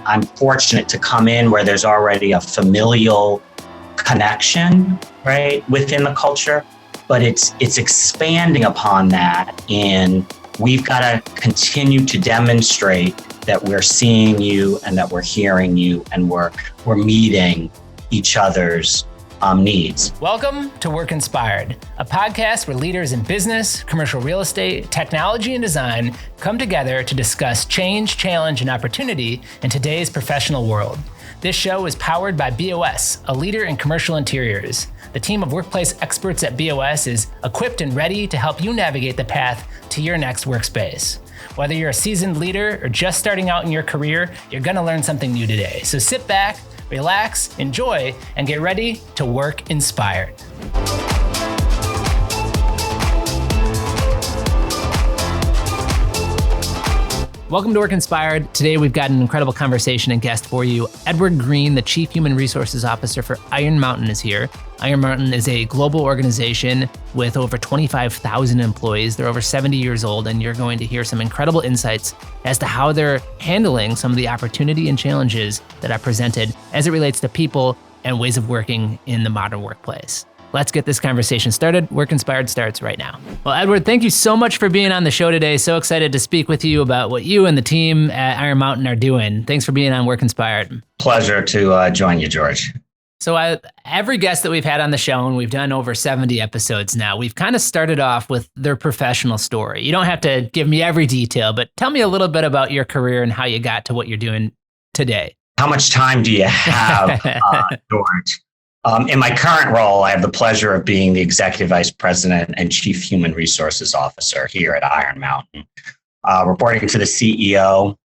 I'm fortunate to come in where there's already a familial connection, right, within the culture, but it's expanding upon that, and we've got to continue to demonstrate that we're seeing you and that we're hearing you and we're meeting each other's needs. Welcome to Work Inspired, a podcast where leaders in business, commercial real estate, technology, and design come together to discuss change, challenge, and opportunity in today's professional world. This show is powered by BOS, a leader in commercial interiors. The team of workplace experts at BOS is equipped and ready to help you navigate the path to your next workspace. Whether you're a seasoned leader or just starting out in your career, you're going to learn something new today. So sit back, relax, enjoy, and get ready to work inspired. Welcome to Work Inspired. Today we've got an incredible conversation and guest for you. Edward Greene, the Chief Human Resources Officer for Iron Mountain, is here. Iron Mountain is a global organization with over 25,000 employees. They're over 70 years old, and you're going to hear some incredible insights as to how they're handling some of the opportunity and challenges that are presented as it relates to people and ways of working in the modern workplace. Let's get this conversation started. Work Inspired starts right now. Well, Edward, thank you so much for being on the show today. So excited to speak with you about what you and the team at Iron Mountain are doing. Thanks for being on Work Inspired. Pleasure to join you, George. So every guest that we've had on the show, and we've done over 70 episodes now, we've kind of started off with their professional story. You don't have to give me every detail, but tell me a little bit about your career and how you got to what you're doing today. How much time do you have, George? In my current role, I have the pleasure of being the Executive Vice President and Chief Human Resources Officer here at Iron Mountain, reporting to the CEO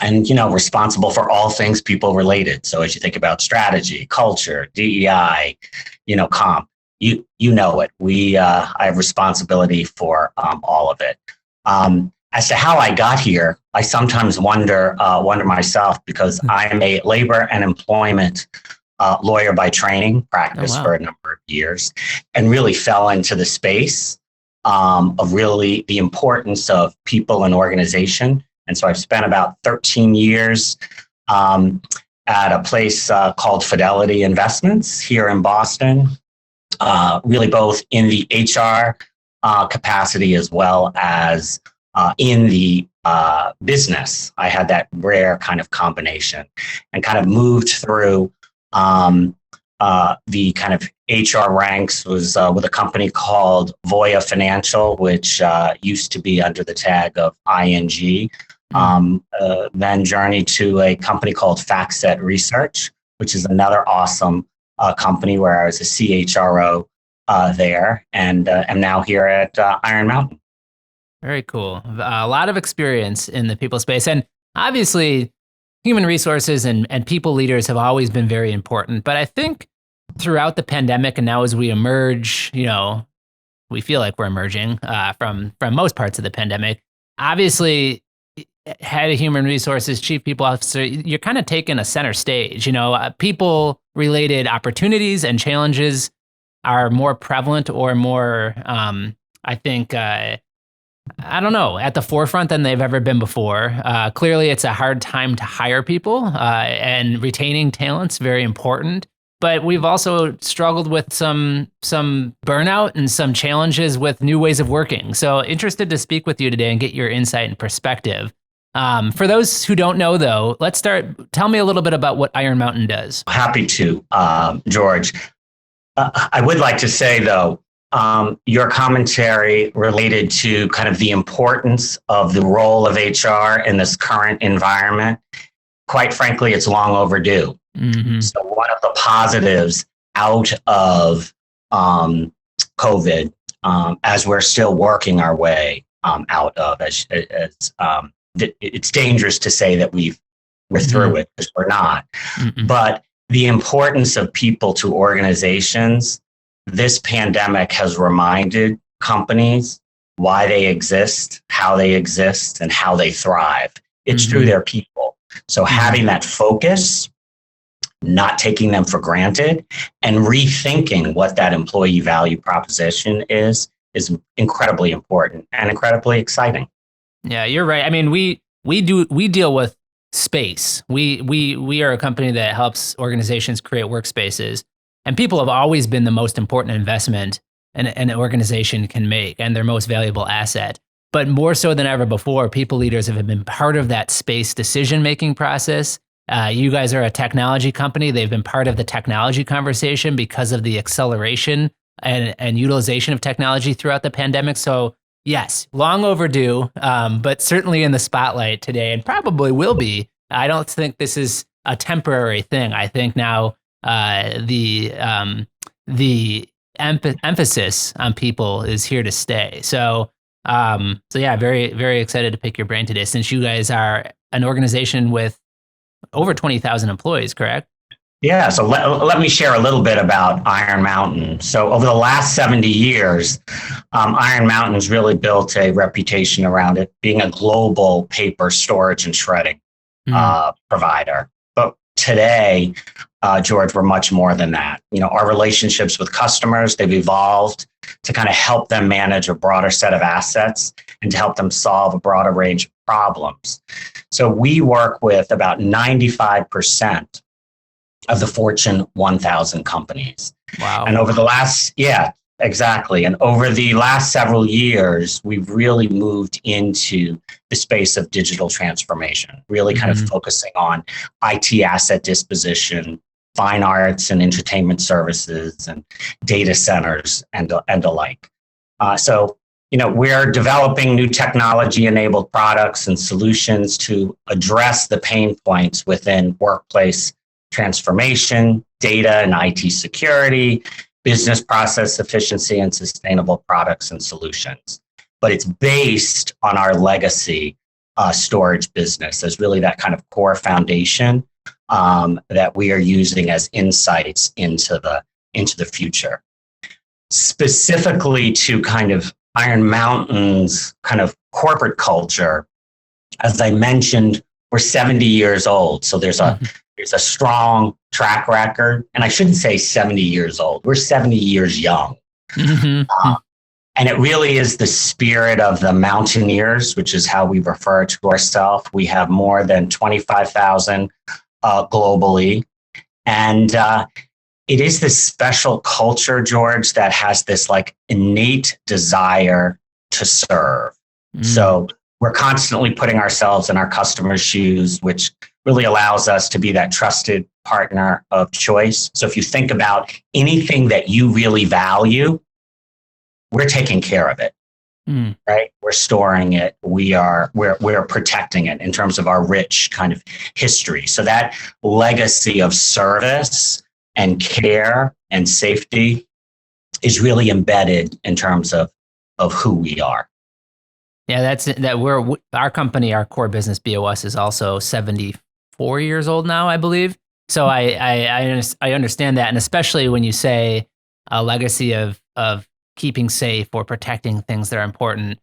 and, responsible for all things people related. So as you think about strategy, culture, DEI, comp, you know it. I have responsibility for all of it. As to how I got here, I sometimes wonder myself, because I am a labor and employment lawyer by training, practice for a number of years, and really fell into the space of really the importance of people and organization. And so I've spent about 13 years at a place called Fidelity Investments here in Boston, really both in the HR capacity as well as in the business. I had that rare kind of combination and kind of moved through the kind of HR ranks, was with a company called Voya Financial, which used to be under the tag of ING. Then journeyed to a company called FactSet Research, which is another awesome company where I was a CHRO there, and am now here at Iron Mountain. Very cool. A lot of experience in the people space, and obviously human resources and people leaders have always been very important. But I think throughout the pandemic, and now as we emerge, we feel like we're emerging from most parts of the pandemic. Obviously, head of human resources, chief people officer, you're kind of taking a center stage. People related opportunities and challenges are more prevalent or more, I think, I don't know, at the forefront than they've ever been before. Clearly, it's a hard time to hire people, and retaining talent's very important. But we've also struggled with some burnout and some challenges with new ways of working. So interested to speak with you today and get your insight and perspective. For those who don't know, though, let's start. Tell me a little bit about what Iron Mountain does. Happy to, George. I would like to say, though, your commentary related to kind of the importance of the role of HR in this current environment, quite frankly, it's long overdue. Mm-hmm. So one of the positives out of COVID, as we're still working our way out of, it's dangerous to say that we're through it, because we're not. Mm-hmm. But the importance of people to organizations, this pandemic has reminded companies why they exist, how they exist, and how they thrive. It's through their people. So having that focus, not taking them for granted, and rethinking what that employee value proposition is incredibly important and incredibly exciting. Yeah, you're right. I mean, we deal with space. We are a company that helps organizations create workspaces, and people have always been the most important investment an organization can make and their most valuable asset. But more so than ever before, people leaders have been part of that space decision-making process. You guys are a technology company. They've been part of the technology conversation because of the acceleration and utilization of technology throughout the pandemic. So yes, long overdue, but certainly in the spotlight today and probably will be. I don't think this is a temporary thing. I think now the emphasis on people is here to stay. So yeah, very, very excited to pick your brain today, since you guys are an organization with over 20,000 employees, correct? Yeah, so let me share a little bit about Iron Mountain. So over the last 70 years, Iron Mountain's really built a reputation around it being a global paper storage and shredding provider. But today, George, we're much more than that. Our relationships with customers, they've evolved to kind of help them manage a broader set of assets and to help them solve a broader range of problems. So we work with about 95% of the Fortune 1000 companies. Wow. And over the last, exactly. And over the last several years, we've really moved into the space of digital transformation, really kind of focusing on IT asset disposition, fine arts and entertainment services, and data centers and the like. So we're developing new technology-enabled products and solutions to address the pain points within workplace transformation, data and IT security, business process efficiency, and sustainable products and solutions. But it's based on our legacy storage business as really that kind of core foundation that we are using as insights into the future. Specifically to kind of Iron Mountain's kind of corporate culture, as I mentioned, we're 70 years old, so there's a strong track record. And I shouldn't say 70 years old. We're 70 years young. And it really is the spirit of the mountaineers, which is how we refer to ourselves. We have more than 25,000 globally. And it is this special culture, George, that has this like innate desire to serve. So we're constantly putting ourselves in our customers' shoes, which really allows us to be that trusted partner of choice. So if you think about anything that you really value, we're taking care of it, right? We're storing it. We're protecting it in terms of our rich kind of history. So that legacy of service and care and safety is really embedded in terms of who we are. Yeah, our company, our core business, BOS, is also 74 years old now, I believe. So I understand that, and especially when you say a legacy of keeping safe or protecting things that are important,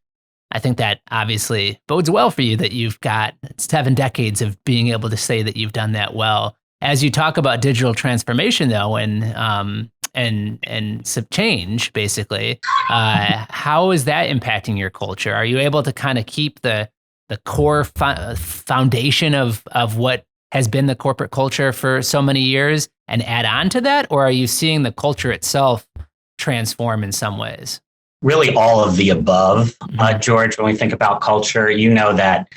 I think that obviously bodes well for you that you've got 7 decades of being able to say that you've done that well. As you talk about digital transformation, though, and some change, basically, how is that impacting your culture? Are you able to kind of keep the core foundation of what has been the corporate culture for so many years and add on to that? Or are you seeing the culture itself transform in some ways? Really all of the above, George. When we think about culture, that,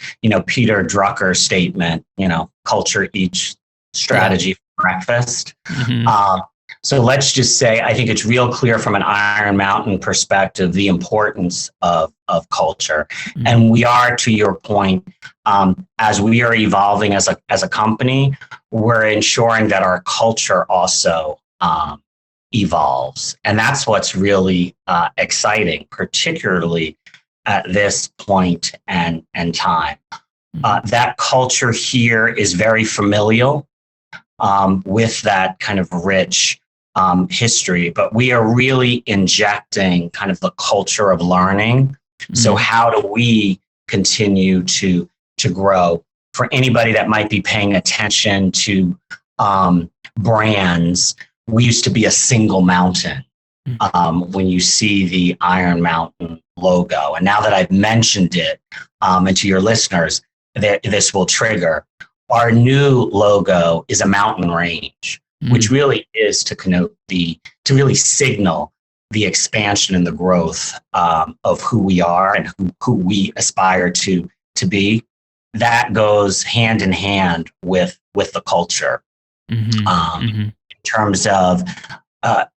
Peter Drucker's statement, culture eats strategy for breakfast. So let's just say, I think it's real clear from an Iron Mountain perspective, the importance of culture. And we are, to your point, as we are evolving as a company, we're ensuring that our culture also evolves. And that's what's really exciting, particularly at this point and time. That culture here is very familial with that kind of rich history, but we are really injecting kind of the culture of learning. So how do we continue to grow? For anybody that might be paying attention to brands, we used to be a single mountain when you see the Iron Mountain logo. And now that I've mentioned it, and to your listeners, this will trigger, our new logo is a mountain range, which really is to connote to really signal the expansion and the growth of who we are and who we aspire to be. That goes hand in hand with the culture, in terms of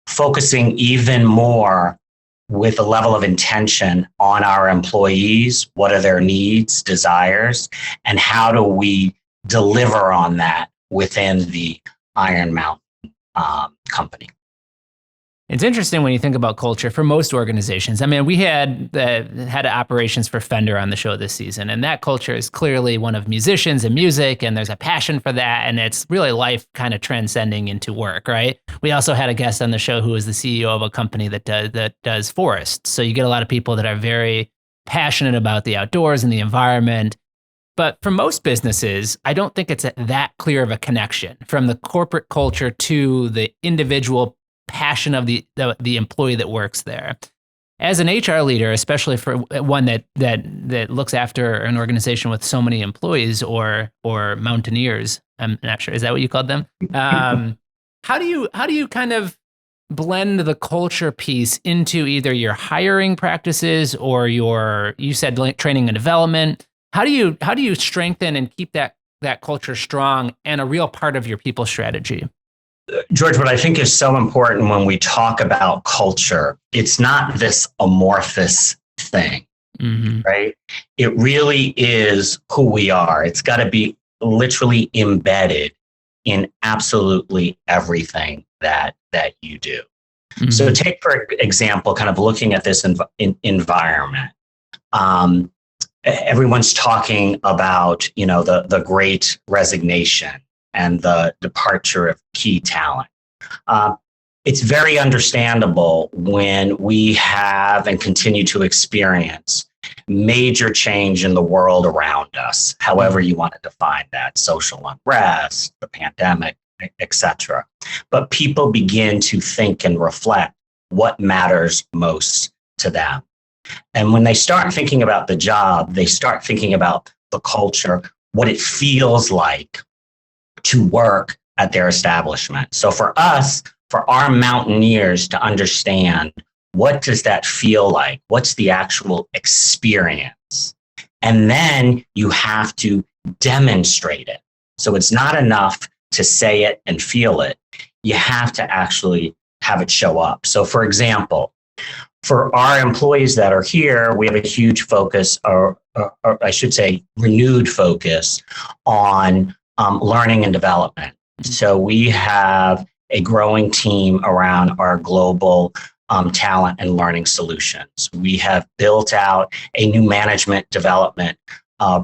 focusing even more with a level of intention on our employees. What are their needs, desires, and how do we deliver on that within the Iron Mountain company? It's interesting when you think about culture for most organizations. I mean, we had the head of operations for Fender on the show this season, and that culture is clearly one of musicians and music, and there's a passion for that, and it's really life kind of transcending into work, right? We also had a guest on the show who was the CEO of a company that does forests. So you get a lot of people that are very passionate about the outdoors and the environment. But for most businesses, I don't think it's that clear of a connection from the corporate culture to the individual passion of the employee that works there. As an HR leader, especially for one that looks after an organization with so many employees or mountaineers, I'm not sure, is that what you called them? How do you kind of blend the culture piece into either your hiring practices or you said training and development? How do you strengthen and keep that culture strong and a real part of your people strategy? George, what I think is so important when we talk about culture, it's not this amorphous thing, right? It really is who we are. It's got to be literally embedded in absolutely everything that you do. So take, for example, kind of looking at this environment. Everyone's talking about, the great resignation and the departure of key talent. It's very understandable when we have and continue to experience major change in the world around us, however you want to define that, social unrest, the pandemic, etc. But people begin to think and reflect what matters most to them. And when they start thinking about the job, they start thinking about the culture, what it feels like to work at their establishment. So for us, for our mountaineers to understand, what does that feel like? What's the actual experience? And then you have to demonstrate it. So it's not enough to say it and feel it. You have to actually have it show up. So for example, for our employees that are here, we have a huge focus, or I should say renewed focus on learning and development. So we have a growing team around our global talent and learning solutions. We have built out a new management development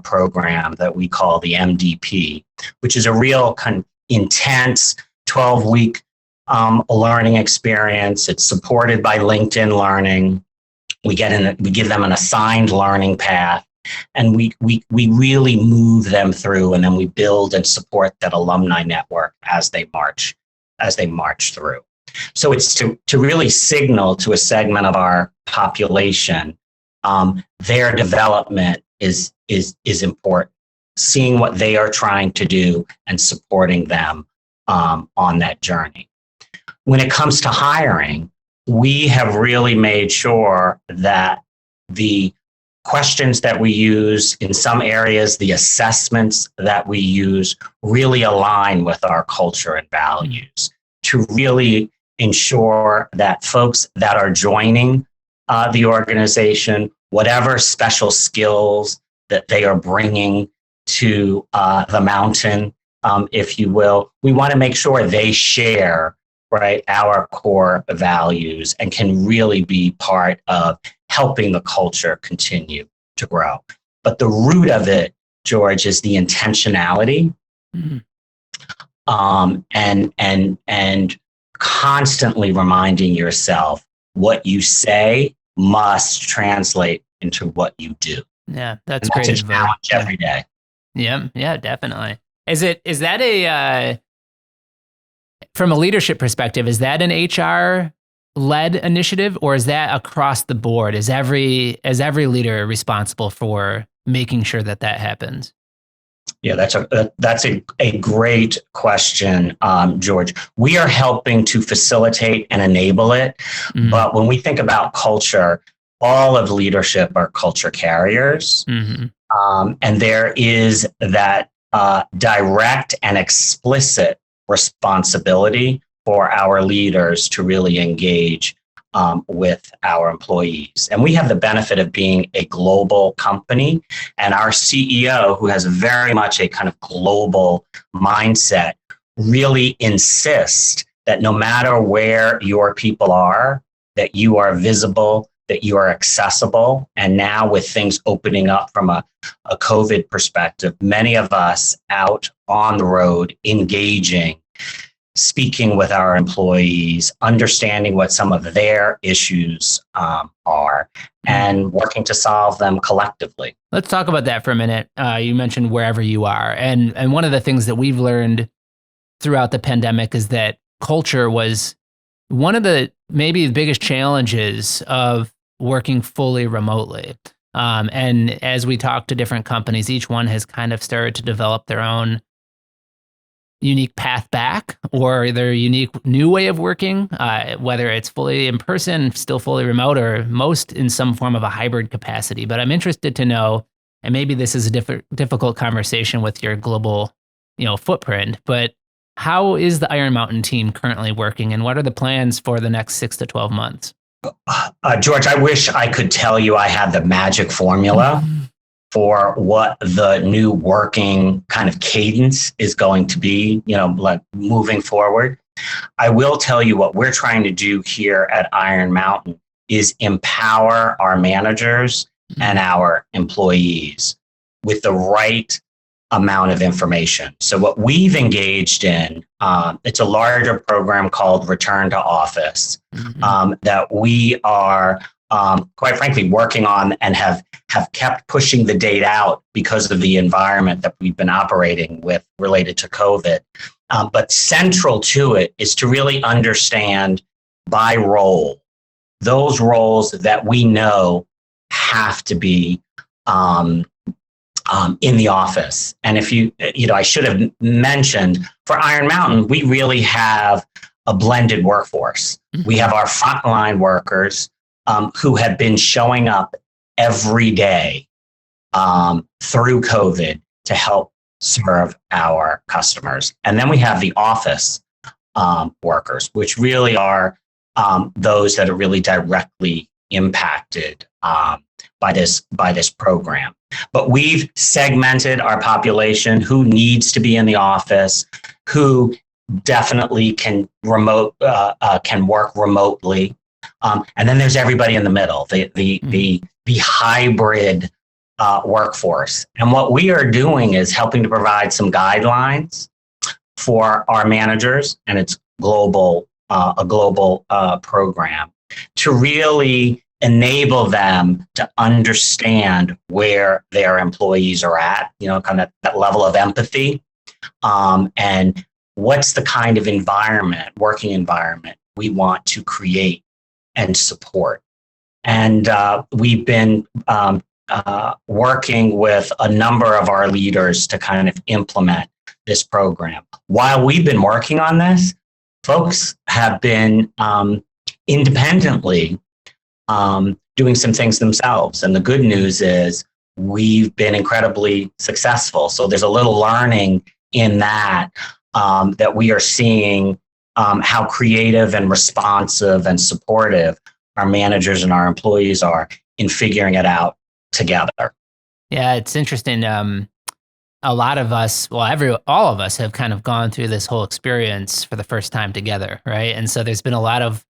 program that we call the MDP, which is a real intense 12-week learning experience. It's supported by LinkedIn Learning. We give them an assigned learning path, and we really move them through, and then we build and support that alumni network as they march through. So it's to really signal to a segment of our population their development is important. Seeing what they are trying to do and supporting them on that journey. When it comes to hiring, we have really made sure that the questions that we use in some areas, the assessments that we use really align with our culture and values to really ensure that folks that are joining the organization, whatever special skills that they are bringing to the mountain, if you will, we want to make sure they share, right, our core values and can really be part of helping the culture continue to grow. But the root of it, George, is the intentionality, and constantly reminding yourself what you say must translate into what you do. Yeah, that's great. great. That's a challenge every day. Yeah, definitely. Is that a from a leadership perspective, is that an HR led initiative, or is that across the board? Is every leader responsible for making sure that happens? Yeah, that's a great question, George. We are helping to facilitate and enable it. Mm-hmm. But when we think about culture, all of leadership are culture carriers. Mm-hmm. And there is that direct and explicit responsibility for our leaders to really engage with our employees. And we have the benefit of being a global company, and our CEO, who has very much a kind of global mindset, really insists that no matter where your people are, that you are visible, that you are accessible. And now with things opening up from a COVID perspective, many of us out on the road engaging, speaking with our employees, understanding what some of their issues are, and working to solve them collectively. Let's talk about that for a minute. You mentioned wherever you are. And one of the things that we've learned throughout the pandemic is that culture was one of the maybe the biggest challenges of working fully remotely. And as we talk to different companies, each one has kind of started to develop their own unique path back or their unique new way of working, whether it's fully in person, still fully remote, or most in some form of a hybrid capacity. But I'm interested to know, and maybe this is a difficult conversation with your global, footprint, but how is the Iron Mountain team currently working, and what are the plans for the next 6 to 12 months? George, I wish I could tell you I had the magic formula for what the new working kind of cadence is going to be, like moving forward. I will tell you what we're trying to do here at Iron Mountain is empower our managers and our employees with the right amount of information. So what we've engaged in, it's a larger program called Return to Office that we are quite frankly working on and have kept pushing the date out because of the environment that we've been operating with related to COVID. But central to it is to really understand by role, those roles that we know have to be in the office. And if I should have mentioned, for Iron Mountain, we really have a blended workforce. We have our frontline workers who have been showing up every day through COVID to help serve our customers. And then we have the office workers, which really are those that are really directly impacted by this program. But we've segmented our population who needs to be in the office, who definitely can work remotely. And then there's everybody in the middle, the hybrid workforce. And what we are doing is helping to provide some guidelines for our managers, and it's a global program to really enable them to understand where their employees are at, kind of that level of empathy, and what's the kind of working environment we want to create and support. And we've been working with a number of our leaders to kind of implement this program. While we've been working on this, folks have been independently doing some things themselves. And the good news is we've been incredibly successful. So there's a little learning in that we are seeing how creative and responsive and supportive our managers and our employees are in figuring it out together. Yeah, it's interesting. A lot of us, all of us have kind of gone through this whole experience for the first time together, right? And so there's been a lot of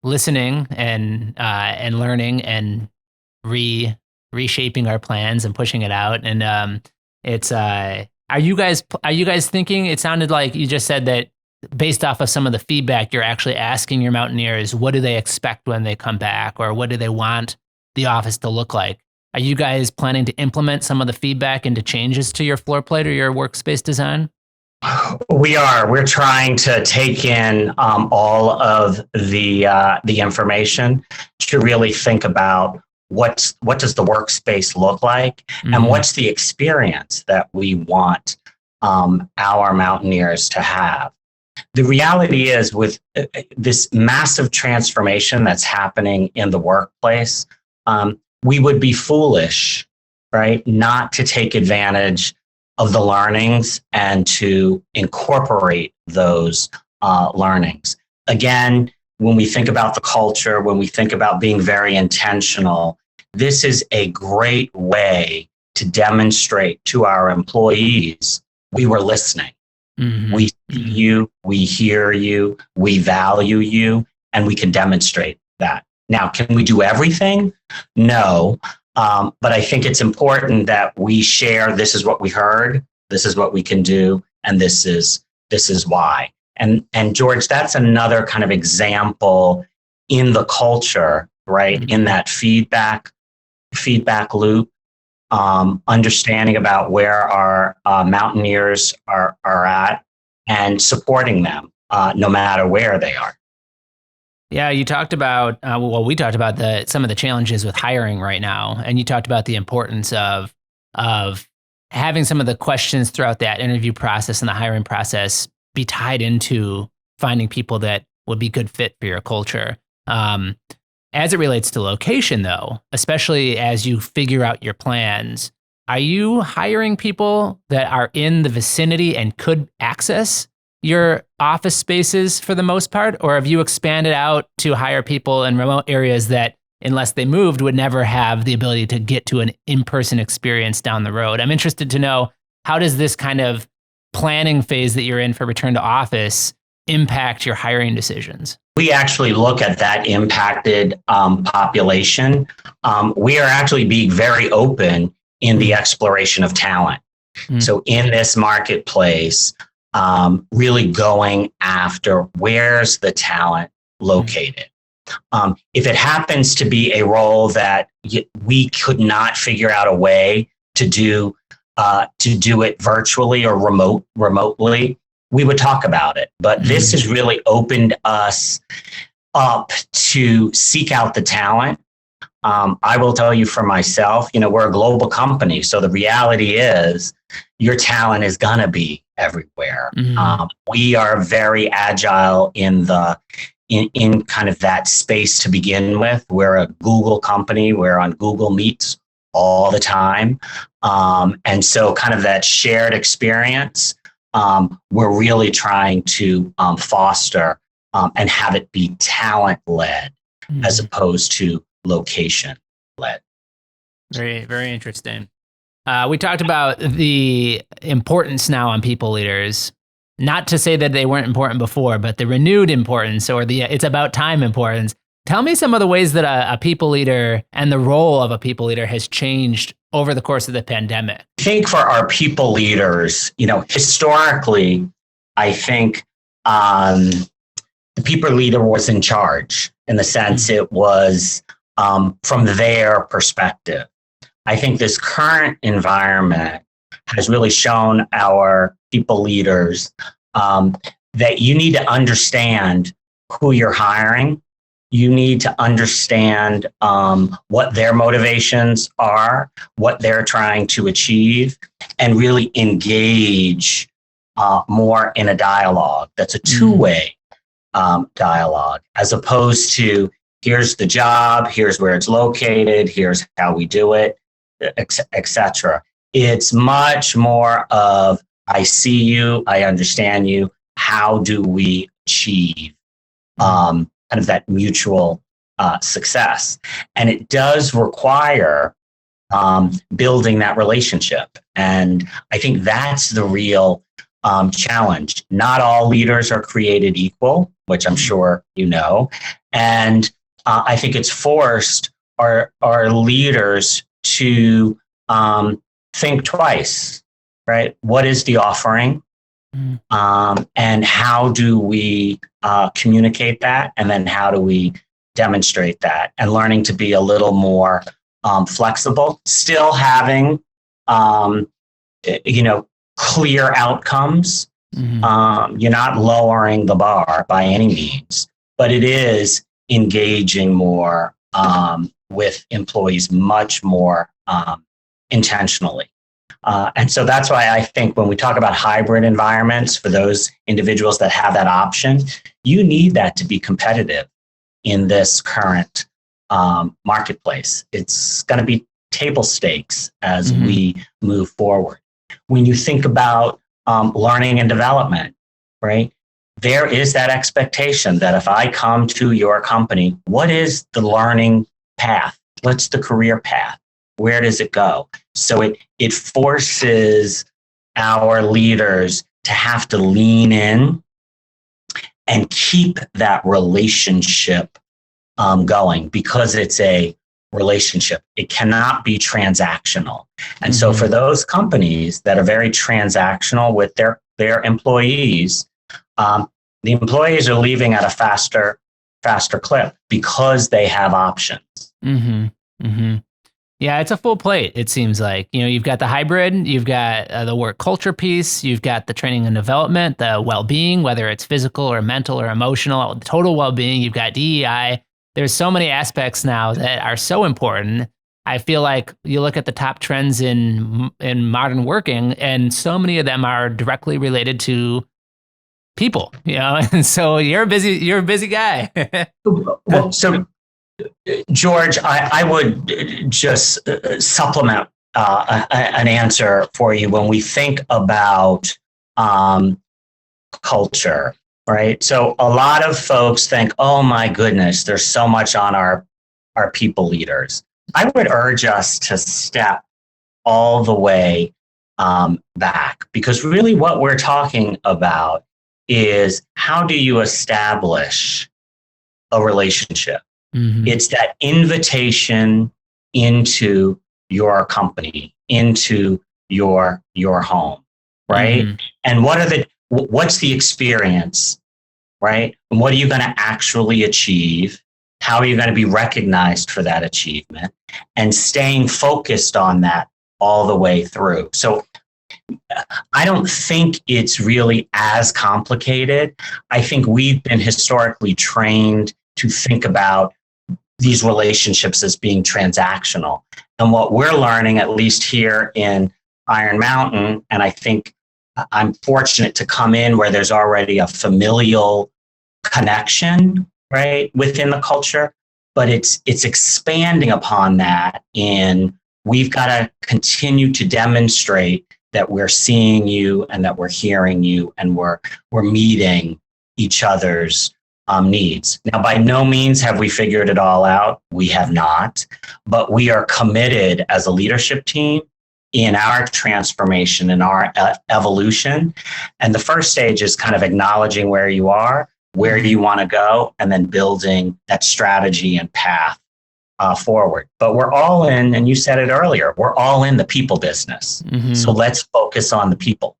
listening and learning and reshaping our plans and pushing it out. And it's are you guys thinking? It sounded like you just said that based off of some of the feedback, you're actually asking your Mountaineers, what do they expect when they come back, or what do they want the office to look like? Are you guys planning to implement some of the feedback into changes to your floor plate or your workspace design? We are. We're trying to take in all of the information to really think about what does the workspace look like, and what's the experience that we want our Mountaineers to have. The reality is, with this massive transformation that's happening in the workplace, we would be foolish, right, not to take advantage of the learnings and to incorporate those learnings. Again, when we think about the culture, when we think about being very intentional, this is a great way to demonstrate to our employees we were listening. We see you, we hear you, we value you, and we can demonstrate that. Now, can we do everything? No. But I think it's important that we share, this is what we heard, this is what we can do, and this is why. And George, that's another kind of example in the culture, right? In that feedback loop, understanding about where our Mountaineers are at and supporting them no matter where they are. Yeah, you talked about, we talked about some of the challenges with hiring right now, and you talked about the importance of having some of the questions throughout that interview process and the hiring process be tied into finding people that would be good fit for your culture. As it relates to location, though, especially as you figure out your plans, are you hiring people that are in the vicinity and could access your office spaces for the most part? Or have you expanded out to hire people in remote areas that, unless they moved, would never have the ability to get to an in-person experience down the road? I'm interested to know, how does this kind of planning phase that you're in for return to office impact your hiring decisions? We actually look at that impacted population. We are actually being very open in the exploration of talent. So in this marketplace, really going after where's the talent located. If it happens to be a role that we could not figure out a way to do it virtually or remotely, we would talk about it. But this has really opened us up to seek out the talent. I will tell you for myself, we're a global company. So the reality is your talent is going to be everywhere. We are very agile in kind of that space to begin with. We're a Google company. We're on Google Meets all the time. And so kind of that shared experience, we're really trying to foster and have it be talent-led as opposed to location-led. Very, very interesting. We talked about the importance now on people leaders. Not to say that they weren't important before, but the renewed importance, or the it's about time importance. Tell me some of the ways that a people leader and the role of a people leader has changed over the course of the pandemic. I think for our people leaders, historically, I think the people leader was in charge in the sense it was from their perspective. I think this current environment has really shown our people leaders that you need to understand who you're hiring. You need to understand what their motivations are, what they're trying to achieve, and really engage more in a dialogue that's a two-way dialogue, as opposed to here's the job, here's where it's located, here's how we do it, etc. It's much more of, I see you, I understand you, how do we achieve kind of that mutual success? And it does require building that relationship. And I think that's the real challenge. Not all leaders are created equal, which I'm sure you know. And I think it's forced our leaders to think twice, right? What is the offering? And how do we communicate that? And then how do we demonstrate that? And learning to be a little more flexible, still having, clear outcomes. You're not lowering the bar by any means, but it is engaging more with employees much more intentionally. And so that's why I think when we talk about hybrid environments for those individuals that have that option, you need that to be competitive in this current marketplace. It's going to be table stakes as we move forward. When you think about learning and development, right? There is that expectation that if I come to your company, what is the learning path? What's the career path? Where does it go? So it forces our leaders to have to lean in and keep that relationship going, because it's a relationship. It cannot be transactional. And so for those companies that are very transactional with their employees, the employees are leaving at a faster clip because they have options. Yeah, it's a full plate, it seems like. You know, you've got the hybrid, you've got the work culture piece, you've got the training and development, the well-being, whether it's physical or mental or emotional, total well-being, you've got DEI. There's so many aspects now that are so important. I feel like you look at the top trends in modern working, and so many of them are directly related to people, you know? And so you're a busy guy. Well, so George, I would just supplement an answer for you when we think about culture, right? So a lot of folks think, oh my goodness, there's so much on our people leaders. I would urge us to step all the way back, because really what we're talking about is, how do you establish a relationship? It's that invitation into your company, into your home, right? And what's the experience, right? And what are you going to actually achieve? How are you going to be recognized for that achievement? And staying focused on that all the way through. So I don't think it's really as complicated. I think we've been historically trained to think about these relationships as being transactional. And what we're learning, at least here in Iron Mountain, and I think I'm fortunate to come in where there's already a familial connection, right, within the culture, but it's expanding upon that. And we've got to continue to demonstrate that we're seeing you and that we're hearing you and we're meeting each other's needs. Now, by no means have we figured it all out. We have not, but we are committed as a leadership team in our transformation and our evolution. And the first stage is kind of acknowledging where you are, where do you want to go, and then building that strategy and path forward. But we're all in, and you said it earlier, we're all in the people business. So let's focus on the people.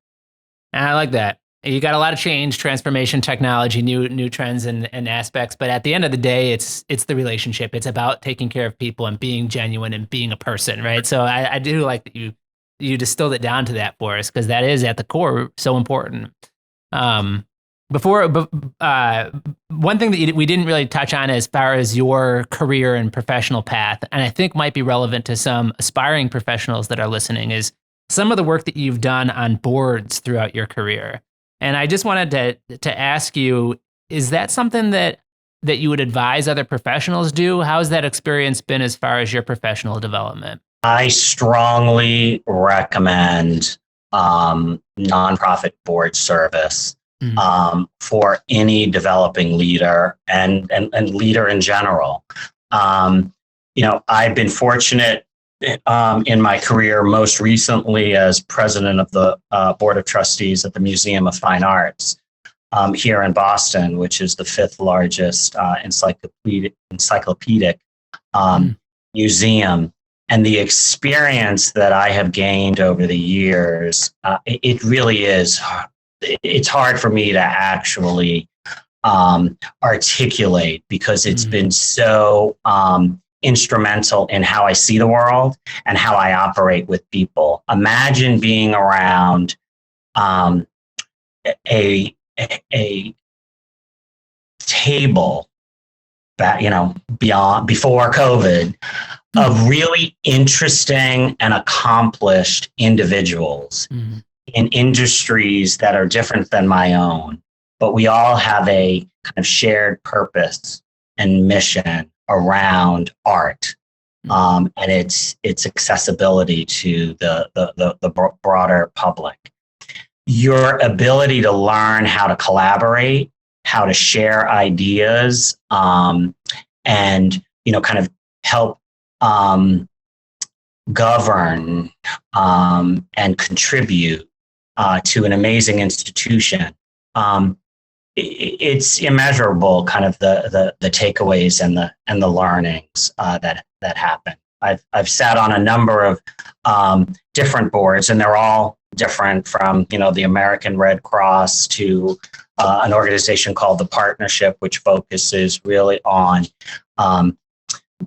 And I like that. You got a lot of change, transformation, technology, new trends and aspects. But at the end of the day, it's the relationship. It's about taking care of people and being genuine and being a person, right? So I do like that you distilled it down to that for us, because that is at the core so important. One thing that we didn't really touch on as far as your career and professional path, and I think might be relevant to some aspiring professionals that are listening, is some of the work that you've done on boards throughout your career. And I just wanted to ask you, is that something that you would advise other professionals do? How's that experience been as far as your professional development? I strongly recommend nonprofit board service for any developing leader and leader in general. I've been fortunate in my career, most recently as president of the Board of Trustees at the Museum of Fine Arts here in Boston, which is the fifth largest encyclopedic museum. And the experience that I have gained over the years, it really is, it's hard for me to actually articulate, because it's been so instrumental in how I see the world and how I operate with people. Imagine being around a table before COVID, of really interesting and accomplished individuals in industries that are different than my own, but we all have a kind of shared purpose and mission around art, and its accessibility to the broader public. Your ability to learn how to collaborate, how to share ideas, and kind of help govern and contribute to an amazing institution. It's immeasurable, kind of the takeaways and the learnings that happen. I've sat on a number of different boards, and they're all different, from the American Red Cross to an organization called the Partnership, which focuses really on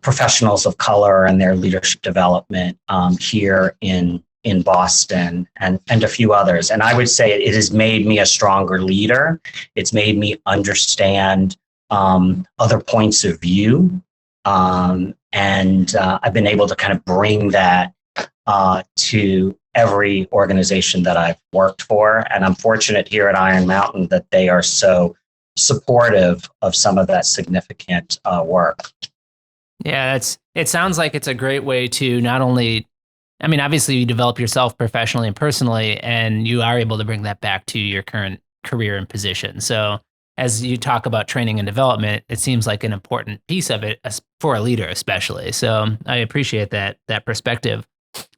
professionals of color and their leadership development here in Boston, and a few others. And I would say it has made me a stronger leader. It's made me understand other points of view. And I've been able to kind of bring that to every organization that I've worked for. And I'm fortunate here at Iron Mountain that they are so supportive of some of that significant work. Yeah, it sounds like it's a great way to not only, obviously you develop yourself professionally and personally, and you are able to bring that back to your current career and position. So as you talk about training and development, it seems like an important piece of it for a leader, especially. So I appreciate that perspective.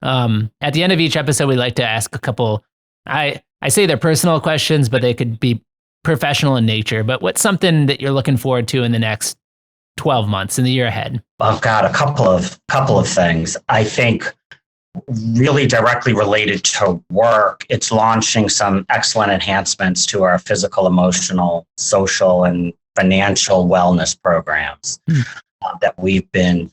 At the end of each episode, we like to ask a couple, I say they're personal questions, but they could be professional in nature. But what's something that you're looking forward to in the next 12 months, in the year ahead? I've got a couple of things. I think really directly related to work, it's launching some excellent enhancements to our physical, emotional, social, and financial wellness programs that we've been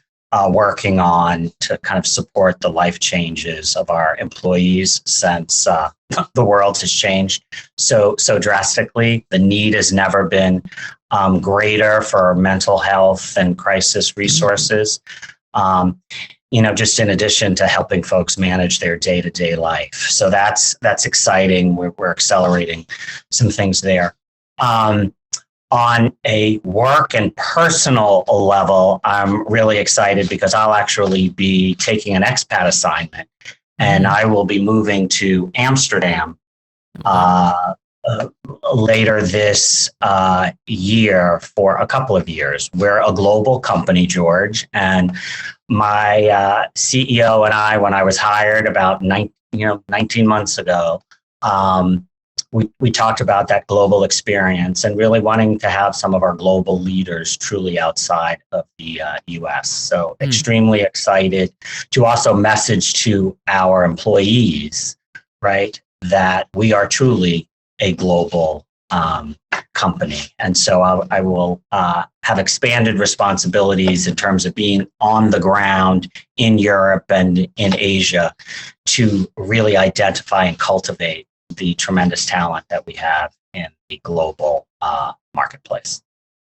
working on to kind of support the life changes of our employees since the world has changed so drastically. The need has never been greater for mental health and crisis resources. Just in addition to helping folks manage their day-to-day life. So that's exciting. We're accelerating some things there. On a work and personal level, I'm really excited because I'll actually be taking an expat assignment, and I will be moving to Amsterdam later this year for a couple of years. We're a global company, George, and my CEO and I, when I was hired about 19 months ago, we talked about that global experience and really wanting to have some of our global leaders truly outside of the U.S. So extremely excited to also message to our employees, right, that we are truly a global company. And so I will have expanded responsibilities in terms of being on the ground in Europe and in Asia to really identify and cultivate the tremendous talent that we have in the global marketplace.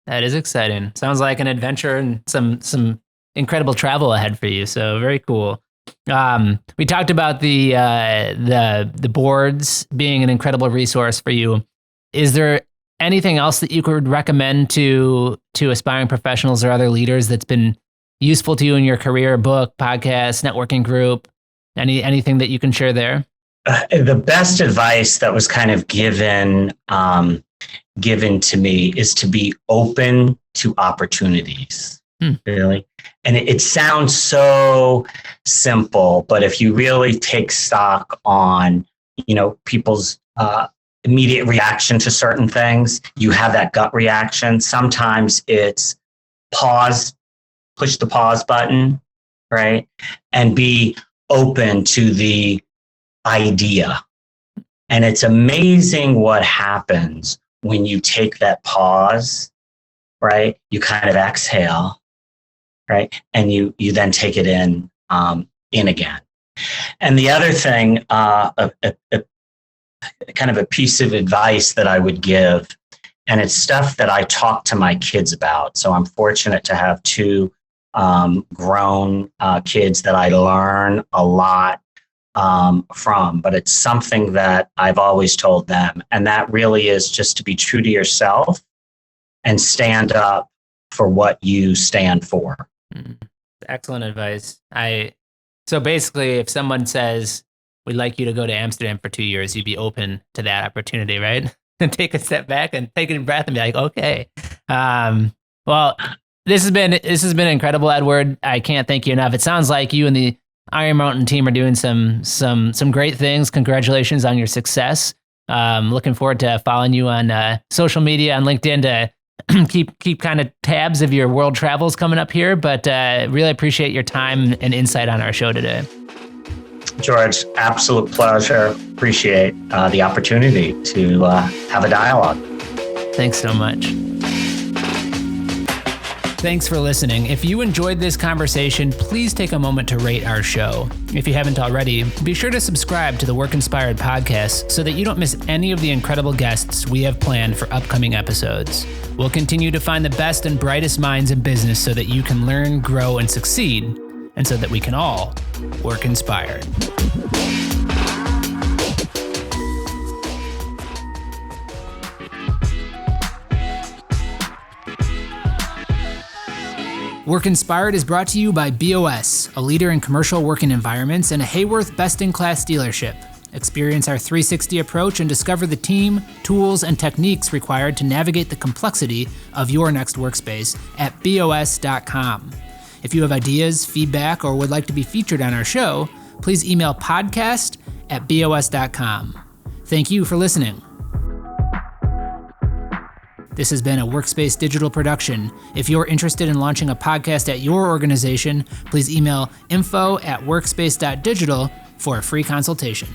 That is exciting. Sounds like an adventure and some incredible travel ahead for you. So very cool. We talked about the boards being an incredible resource for you. Is there anything else that you could recommend to aspiring professionals or other leaders that's been useful to you in your career, book, podcast, networking group? Anything that you can share there? The best advice that was kind of given to me is to be open to opportunities. Really. And it sounds so simple, but if you really take stock on, people's immediate reaction to certain things, you have that gut reaction. Sometimes it's pause, push the pause button, right? And be open to the idea. And it's amazing what happens when you take that pause, right? You kind of exhale, right? And you then take it in again. And the other thing, kind of a piece of advice that I would give And it's stuff that I talk to my kids about. So I'm fortunate to have two grown kids that I learn a lot from, but it's something that I've always told them. And that really is just to be true to yourself and stand up for what you stand for. Excellent advice. So basically, if someone says, we'd like you to go to Amsterdam for 2 years, you'd be open to that opportunity, right? And take a step back and take a breath and be like, okay. Well, this has been incredible, Edward. I can't thank you enough. It sounds like you and the Iron Mountain team are doing some great things. Congratulations on your success. Looking forward to following you on social media, on LinkedIn, to keep kind of tabs of your world travels coming up here. But really appreciate your time and insight on our show today. George, absolute pleasure. Appreciate the opportunity to have a dialogue. Thanks so much. Thanks for listening. If you enjoyed this conversation, please take a moment to rate our show. If you haven't already, be sure to subscribe to the Work Inspired podcast so that you don't miss any of the incredible guests we have planned for upcoming episodes. We'll continue to find the best and brightest minds in business so that you can learn, grow, and succeed, and so that we can all work inspired. Work Inspired is brought to you by BOS, a leader in commercial working environments and a Hayworth best-in-class dealership. Experience our 360 approach and discover the team, tools, and techniques required to navigate the complexity of your next workspace at BOS.com. If you have ideas, feedback, or would like to be featured on our show, please email podcast@bos.com. Thank you for listening. This has been a Workspace digital production. If you're interested in launching a podcast at your organization, please email info@workspace.digital for a free consultation.